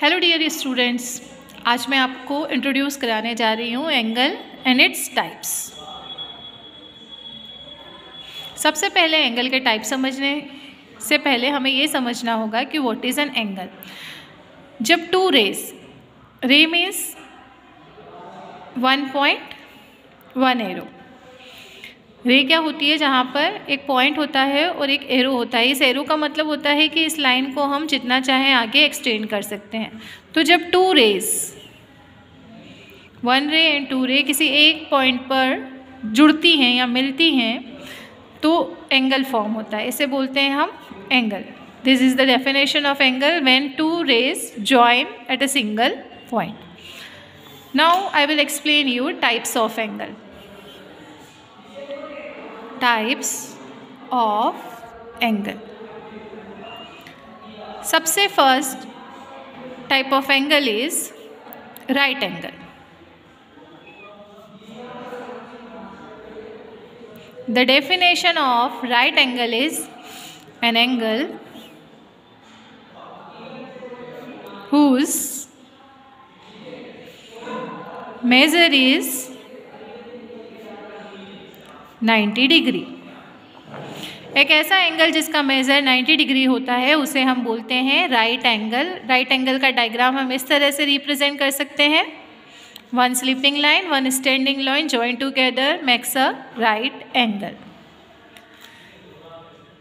Hello dear students, आज मैं आपको इंट्रोड्यूस कराने जा रही हूँ एंगल एंड इट्स टाइप्स। सबसे पहले एंगल के टाइप समझने से पहले हमें ये समझना होगा कि व्हाट इज़ एन एंगल। जब टू रेज, रे मीन्स 1.1 एरो, रे क्या होती है जहाँ पर एक पॉइंट होता है और एक एरो होता है। इस एरो का मतलब होता है कि इस लाइन को हम जितना चाहें आगे एक्सटेंड कर सकते हैं। तो जब टू रेज, वन रे एंड टू रे किसी एक पॉइंट पर जुड़ती हैं या मिलती हैं तो एंगल फॉर्म होता है, इसे बोलते हैं हम angle. This is the definition of angle when two rays join at a single point. Now I will explain you types of angle. Types of angle. सबसे first type of angle is right angle. The definition of right angle is an angle whose measure is 90 degree. एक ऐसा angle जिसका major 90 degree होता है उसे हम बोलते हैं राइट एंगल। राइट एंगल का डायग्राम हम इस तरह से रिप्रेजेंट कर सकते हैं। One sleeping line, one standing line joined together makes a right angle.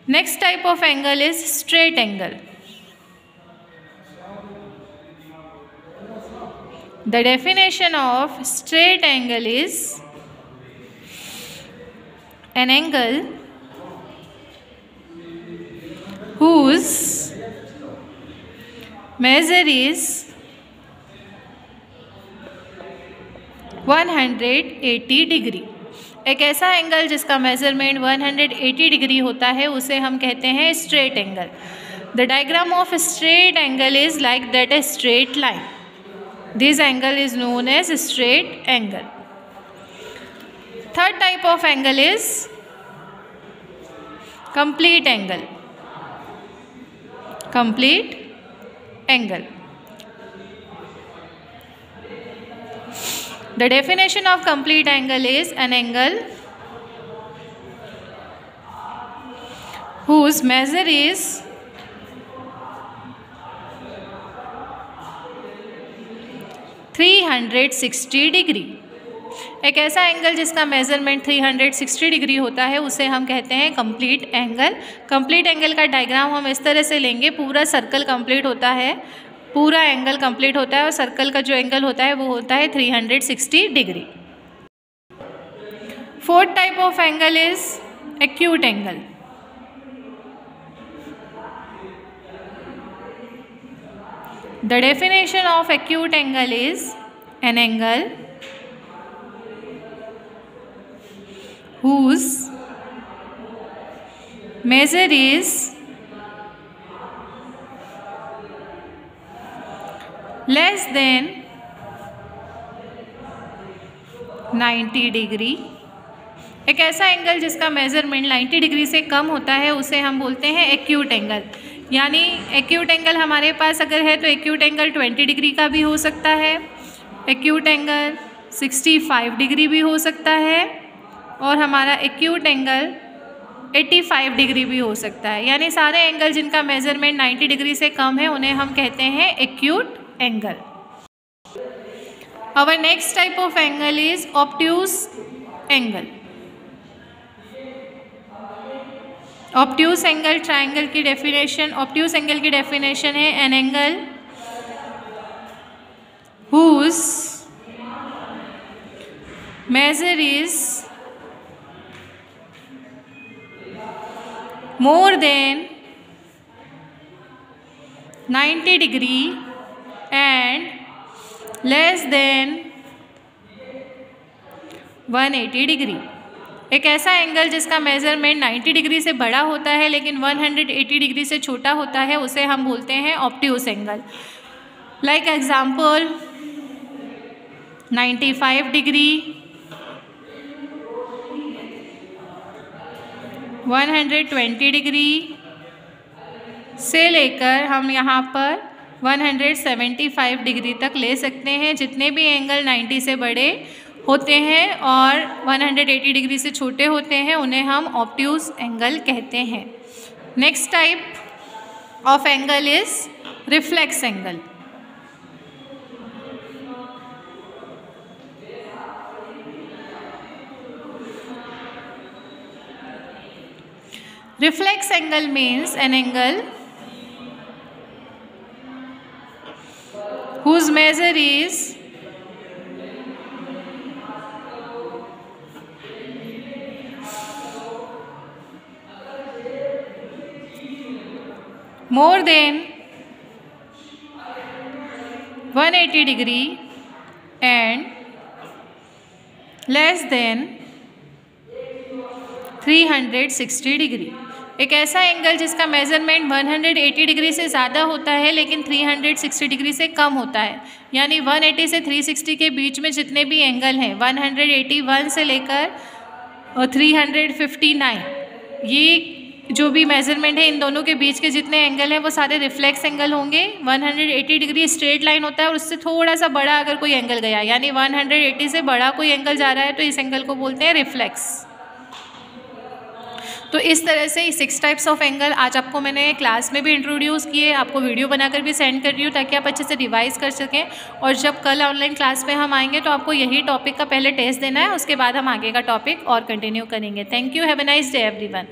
Next type of angle is straight angle. The definition of straight angle is an angle whose measure is 180 degree. एक ऐसा angle जिसका measurement 180 degree होता है उसे हम कहते हैं straight angle. The diagram of straight angle is like that a straight line. This angle is known as straight angle. Third type of angle is complete angle. Complete angle. The definition of complete angle is an angle whose measure is 360 degree. एक ऐसा angle जिसका measurement 360 degree होता है उसे हम कहते हैं complete angle. Complete angle का डायग्राम हम इस तरह से लेंगे। पूरा सर्कल कंप्लीट होता है, पूरा एंगल कंप्लीट होता है और सर्कल का जो एंगल होता है वो होता है 360 degree. Fourth type of angle is acute angle. The definition of acute angle is an angle whose measure is less than 90 degree. एक ऐसा एंगल जिसका मेजरमेंट 90 डिग्री से कम होता है उसे हम बोलते हैं एक्यूट एंगल। यानी एक्यूट एंगल हमारे पास अगर है तो एक्यूट एंगल 20 डिग्री का भी हो सकता है, एक्यूट एंगल 65 डिग्री भी हो सकता है और हमारा एक्यूट एंगल 85 डिग्री भी हो सकता है। यानी सारे एंगल जिनका मेजरमेंट 90 डिग्री से कम है उन्हें हम कहते हैं acute angle. Our next type of angle is obtuse angle. Obtuse angle triangle की definition, obtuse angle की definition है an angle whose measure is more than 90 degree and less than 180 degree. एक ऐसा एंगल जिसका मेजरमेंट 90 डिग्री से बड़ा होता है लेकिन 180 डिग्री से छोटा होता है उसे हम बोलते हैं obtuse angle. Like example 95 degree, 120 degree से लेकर हम यहाँ पर 175 डिग्री तक ले सकते हैं। जितने भी एंगल 90 से बड़े होते हैं और 180 डिग्री से छोटे होते हैं उन्हें हम ऑब्ट्यूज एंगल कहते हैं। Next type of angle is reflex angle. Reflex angle means an angle whose measure is more than 180 degree and less than 360 degree. एक ऐसा एंगल जिसका मेजरमेंट 180 डिग्री से ज़्यादा होता है लेकिन 360 डिग्री से कम होता है। यानी 180 से 360 के बीच में जितने भी एंगल हैं 181 से लेकर 359, ये जो भी मेजरमेंट है इन दोनों के बीच के जितने एंगल हैं वो सारे रिफ्लेक्स एंगल होंगे। 180 डिग्री स्ट्रेट लाइन होता है और उससे थोड़ा सा बड़ा अगर कोई एंगल गया यानी 180 से बड़ा कोई एंगल जा रहा है तो इस एंगल को बोलते हैं रिफ्लेक्स। तो इस तरह से 6 टाइप्स ऑफ एंगल आज आपको मैंने क्लास में भी इंट्रोड्यूस किए, आपको वीडियो बनाकर भी सेंड कर रही हूँ ताकि आप अच्छे से रिवाइज कर सकें। और जब कल ऑनलाइन क्लास में हम आएंगे तो आपको यही टॉपिक का पहले टेस्ट देना है, उसके बाद हम आगे का टॉपिक और कंटिन्यू करेंगे। Thank you, have a nice day everyone.